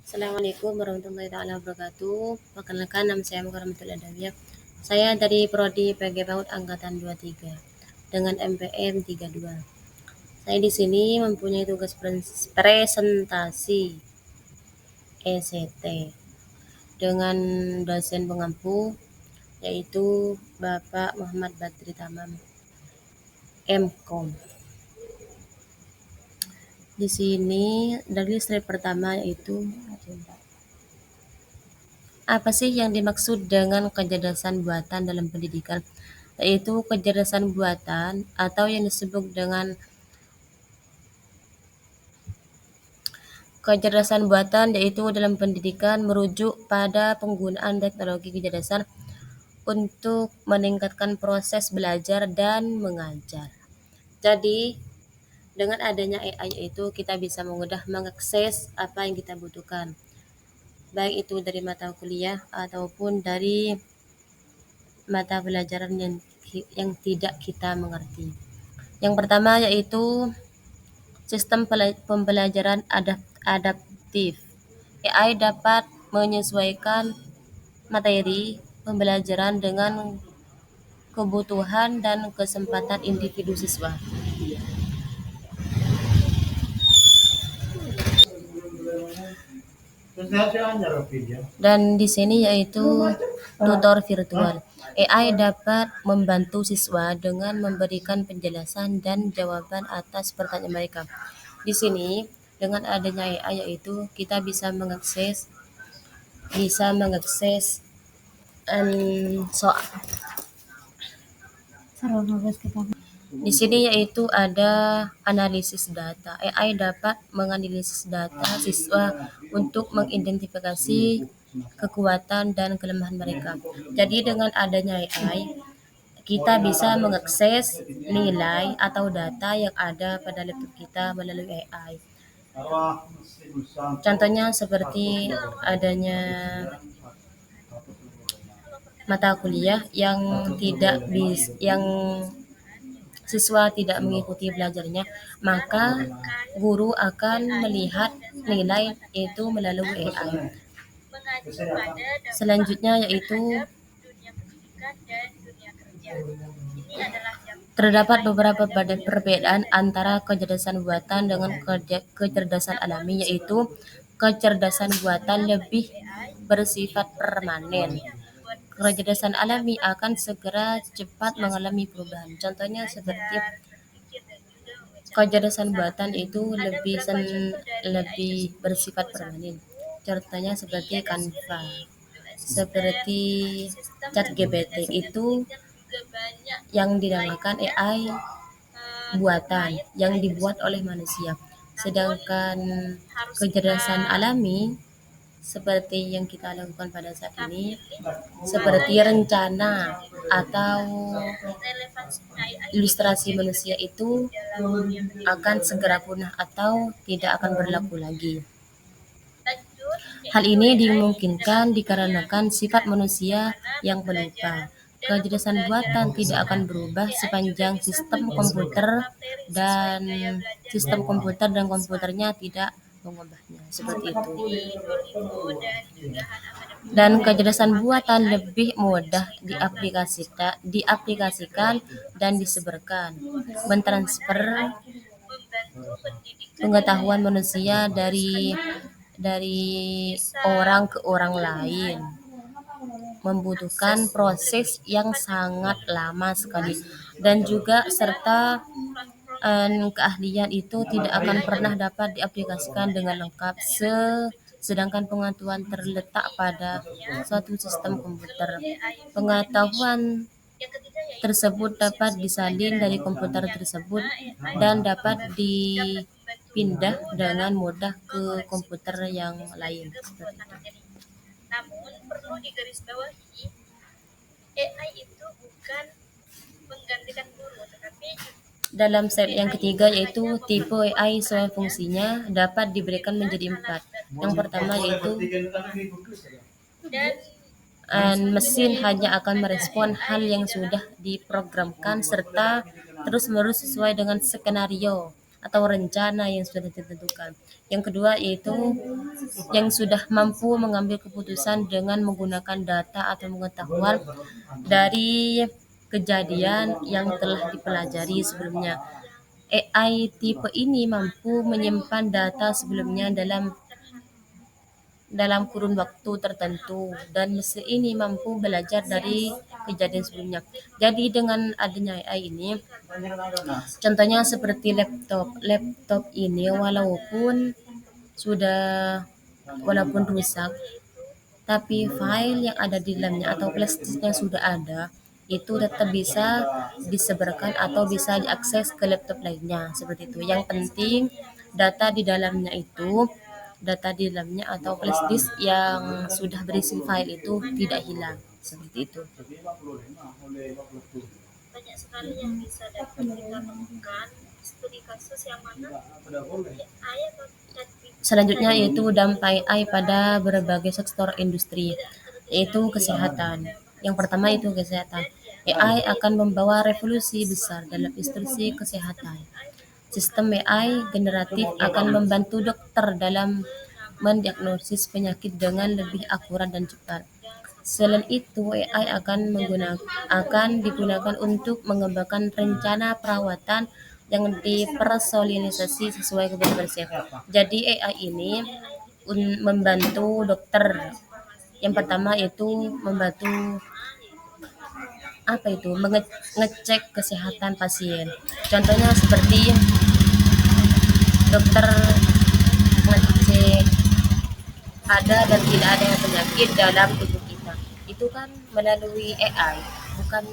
Assalamualaikum warahmatullahi wabarakatuh. Perkenalkan, nama saya Mukarram Rahmatullahi Adawiyah. Saya dari Prodi PG PAUD Angkatan 23 dengan MPM 32. Saya di sini mempunyai tugas presentasi ECT dengan dosen pengampu yaitu Bapak Muhammad Badri Tamam, MKom. Di sini dari slide pertama yaitu apa sih yang dimaksud dengan kecerdasan buatan dalam pendidikan? Yaitu kecerdasan buatan atau yang disebut dengan kecerdasan buatan yaitu dalam pendidikan merujuk pada penggunaan teknologi kecerdasan untuk meningkatkan proses belajar dan mengajar. Jadi dengan adanya AI itu kita bisa mudah mengakses apa yang kita butuhkan, baik itu dari mata kuliah ataupun dari mata pelajaran yang tidak kita mengerti. Yang pertama yaitu sistem pembelajaran adaptif. AI dapat menyesuaikan materi pembelajaran dengan kebutuhan dan kesempatan individu siswa. Dan di sini yaitu tutor virtual. AI dapat membantu siswa dengan memberikan penjelasan dan jawaban atas pertanyaan mereka. Di sini dengan adanya AI yaitu kita bisa mengakses soal. Di sini yaitu ada analisis data. AI dapat menganalisis data siswa untuk mengidentifikasi kekuatan dan kelemahan mereka. Jadi dengan adanya AI, kita bisa mengakses nilai atau data yang ada pada laptop kita melalui AI. Contohnya seperti adanya mata kuliah yang siswa tidak mengikuti belajarnya, maka guru akan melihat nilai itu melalui AI. Selanjutnya yaitu terdapat beberapa perbedaan antara kecerdasan buatan dengan kecerdasan alami, yaitu kecerdasan buatan lebih bersifat permanen. Kecerdasan alami akan segera cepat mengalami perubahan. Contohnya seperti kecerdasan buatan itu lebih bersifat permanen. Contohnya seperti Canva, seperti ChatGPT itu yang dinamakan AI buatan yang dibuat oleh manusia. Sedangkan kecerdasan alami seperti yang kita lakukan pada saat ini, seperti rencana atau ilustrasi manusia itu akan segera punah atau tidak akan berlaku lagi. Hal ini dimungkinkan dikarenakan sifat manusia yang pelupa. Kecerdasan buatan tidak akan berubah sepanjang sistem komputer dan komputernya tidak mengubahnya, seperti itu. Dan kecerdasan buatan lebih mudah diaplikasikan dan disebarkan, mentransfer pengetahuan manusia dari orang ke orang lain, membutuhkan proses yang sangat lama sekali, dan juga serta keahlian itu tidak akan pernah dapat diaplikasikan dengan lengkap, sedangkan pengetahuan terletak pada suatu sistem komputer. Pengetahuan tersebut dapat disalin dari komputer tersebut dan dapat dipindah dengan mudah ke komputer yang lain. Namun perlu digarisbawahi, AI itu bukan menggantikan guru, tetapi dalam slide yang ketiga yaitu tipe AI sesuai fungsinya dapat diberikan menjadi 4. Yang pertama yaitu mesin hanya akan merespon hal yang sudah diprogramkan serta terus-menerus sesuai dengan skenario atau rencana yang sudah ditentukan. Yang kedua yaitu yang sudah mampu mengambil keputusan dengan menggunakan data atau pengetahuan dari kejadian yang telah dipelajari sebelumnya. AI tipe ini mampu menyimpan data sebelumnya dalam kurun waktu tertentu dan mesin ini mampu belajar dari kejadian sebelumnya. Jadi dengan adanya AI ini, contohnya seperti laptop. Laptop ini sudah walaupun rusak, tapi file yang ada di dalamnya atau flashdisk yang sudah ada itu tetap bisa disebarkan atau bisa diakses ke laptop lainnya seperti itu. Yang penting data di dalamnya itu data di dalamnya atau flashdisk yang sudah berisi file itu tidak hilang seperti itu. Banyak sekali yang bisa dapat kita temukan studi kasus yang mana selanjutnya yaitu dampak AI pada berbagai sektor industri, yaitu kesehatan. Yang pertama itu kesehatan. AI akan membawa revolusi besar dalam industri kesehatan. Sistem AI generatif akan membantu dokter dalam mendiagnosis penyakit dengan lebih akurat dan cepat. Selain itu, AI akan digunakan untuk mengembangkan rencana perawatan yang dipersonalisasi sesuai kebutuhan pasien. Jadi AI ini membantu dokter. Yang pertama itu membantu ngecek kesehatan pasien. Contohnya seperti dokter ngecek ada dan tidak ada penyakit dalam tubuh kita. Itu kan melalui AI, bukan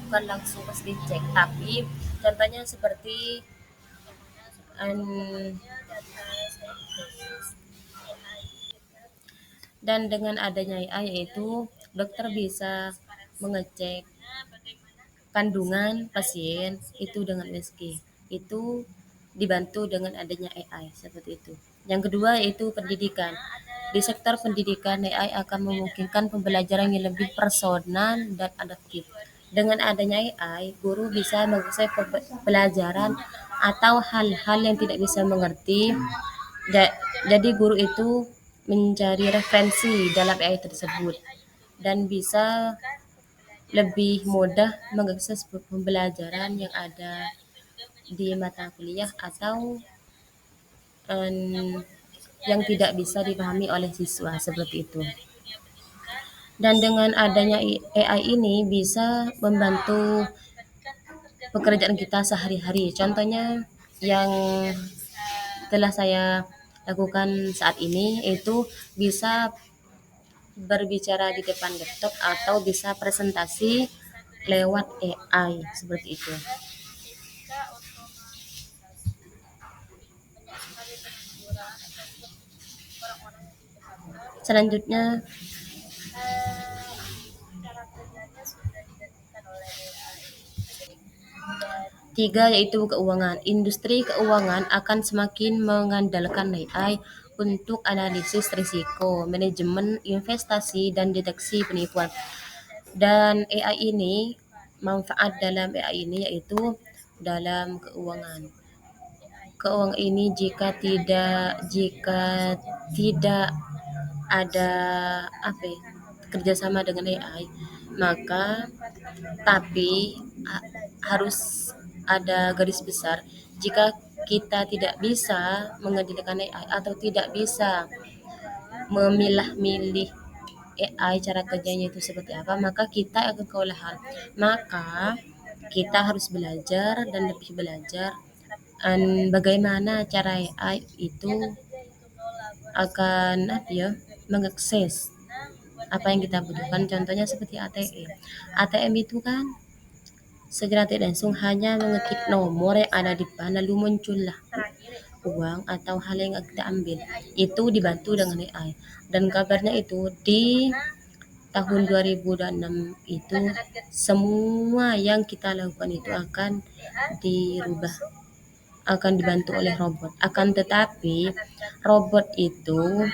bukan langsung pas dicek, tapi contohnya seperti an- dan dengan adanya AI yaitu dokter bisa mengecek kandungan pasien itu dengan USG. Itu dibantu dengan adanya AI seperti itu. Yang kedua yaitu pendidikan. Di sektor pendidikan, AI akan memungkinkan pembelajaran yang lebih personal dan adaptif. Dengan adanya AI, guru bisa mengakses pelajaran atau hal-hal yang tidak bisa mengerti. Jadi guru itu mencari referensi dalam AI tersebut dan bisa lebih mudah mengakses pembelajaran yang ada di mata kuliah atau yang tidak bisa dipahami oleh siswa seperti itu. Dan dengan adanya AI ini bisa membantu pekerjaan kita sehari-hari. Contohnya yang telah saya lakukan saat ini itu bisa berbicara di depan laptop atau bisa presentasi lewat AI seperti itu. Selanjutnya tiga yaitu keuangan. Industri keuangan akan semakin mengandalkan AI untuk analisis risiko, manajemen investasi, dan deteksi penipuan. Dan manfaat dalam AI ini yaitu dalam keuangan. Keuangan ini jika tidak ada kerjasama dengan AI, maka tapi harus ada garis besar jika kita tidak bisa mengendalikan AI atau tidak bisa memilah-milih AI cara kerjanya itu seperti apa, maka kita akan kewalahan. Maka kita harus belajar dan lebih belajar bagaimana cara AI itu akan mengakses apa yang kita butuhkan. Contohnya seperti ATM. ATM itu kan secara tidak langsung hanya mengetik nomor yang ada di depan lalu muncullah uang atau hal yang kita ambil. Itu dibantu dengan AI. Dan kabarnya itu di tahun 2026 itu semua yang kita lakukan itu akan dirubah, akan dibantu oleh robot. Akan tetapi robot itu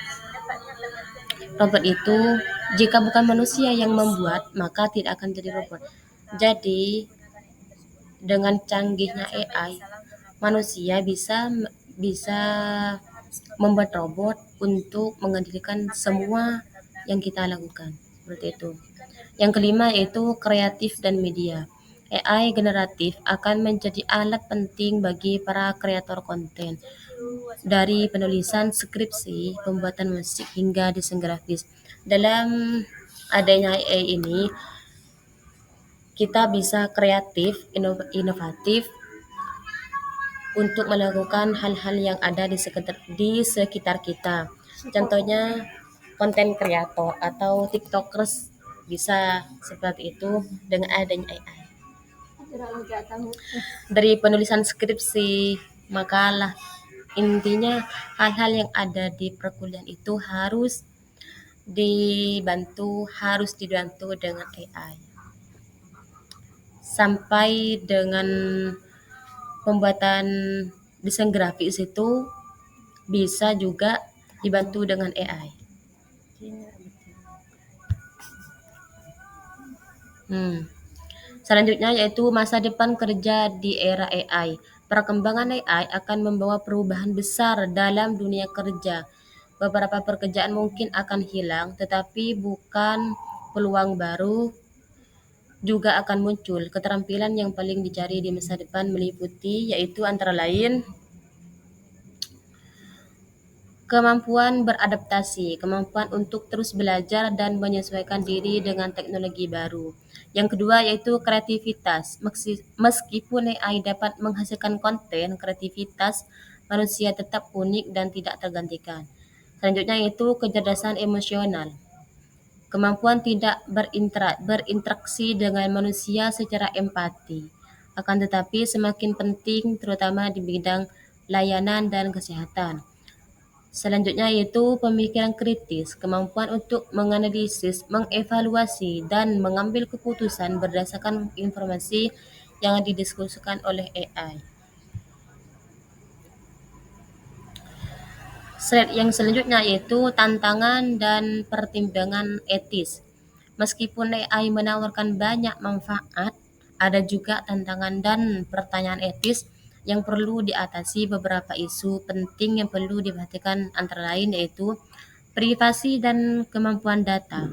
jika bukan manusia yang membuat maka tidak akan jadi robot. Jadi dengan canggihnya AI manusia bisa membuat robot untuk mengendalikan semua yang kita lakukan, seperti itu. Yang kelima yaitu kreatif dan media. AI generatif akan menjadi alat penting bagi para kreator konten, dari penulisan skripsi, pembuatan musik hingga desain grafis. Dalam adanya AI ini, kita bisa kreatif, inovatif untuk melakukan hal-hal yang ada di sekitar kita. Contohnya konten kreator atau tiktokers bisa seperti itu dengan adanya AI. Dari penulisan skripsi, makalah, intinya hal-hal yang ada di perkuliahan itu harus dibantu dengan AI. Sampai dengan pembuatan desain grafis itu bisa juga dibantu dengan AI. Selanjutnya yaitu masa depan kerja di era AI. Perkembangan AI akan membawa perubahan besar dalam dunia kerja. Beberapa pekerjaan mungkin akan hilang, tetapi bukan peluang baru juga akan muncul. Keterampilan yang paling dicari di masa depan meliputi yaitu antara lain kemampuan beradaptasi, kemampuan untuk terus belajar dan menyesuaikan diri dengan teknologi baru. Yang kedua yaitu kreativitas. Meskipun AI dapat menghasilkan konten, kreativitas manusia tetap unik dan tidak tergantikan. Selanjutnya yaitu kecerdasan emosional. Kemampuan tidak berinteraksi dengan manusia secara empati. Akan tetapi semakin penting terutama di bidang layanan dan kesehatan. Selanjutnya yaitu pemikiran kritis, kemampuan untuk menganalisis, mengevaluasi, dan mengambil keputusan berdasarkan informasi yang didiskusikan oleh AI. Slide yang selanjutnya yaitu tantangan dan pertimbangan etis. Meskipun AI menawarkan banyak manfaat, ada juga tantangan dan pertanyaan etis yang perlu diatasi. Beberapa isu penting yang perlu diperhatikan antara lain yaitu privasi dan kemampuan data.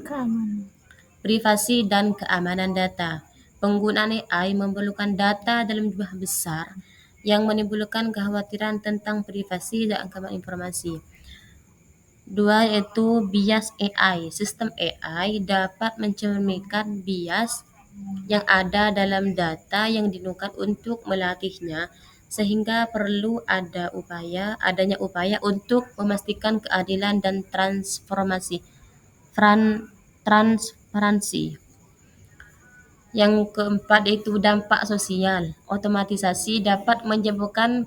Privasi dan keamanan data. Penggunaan AI memerlukan data dalam jumlah besar yang menimbulkan kekhawatiran tentang privasi dan keamanan informasi. Dua yaitu bias AI. Sistem AI dapat mencerminkan bias yang ada dalam data yang digunakan untuk melatihnya, sehingga perlu adanya upaya untuk memastikan keadilan dan transparansi. Yang keempat yaitu dampak sosial. Otomatisasi dapat menyebabkan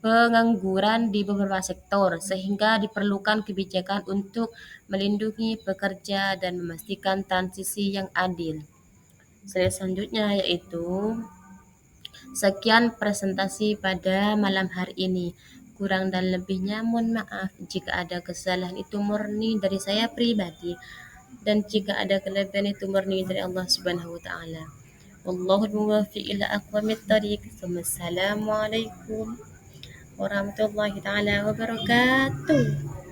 pengangguran di beberapa sektor, sehingga diperlukan kebijakan untuk melindungi pekerja dan memastikan transisi yang adil. Selanjutnya yaitu sekian presentasi pada malam hari ini. Kurang dan lebihnya mohon maaf. Jika ada kesalahan itu murni dari saya pribadi, dan jika ada kelebihan itu murni dari Allah Subhanahu wa taala. Wallahul muwaffiq ila aqwamit thariq. Assalamualaikum warahmatullahi taala wabarakatuh.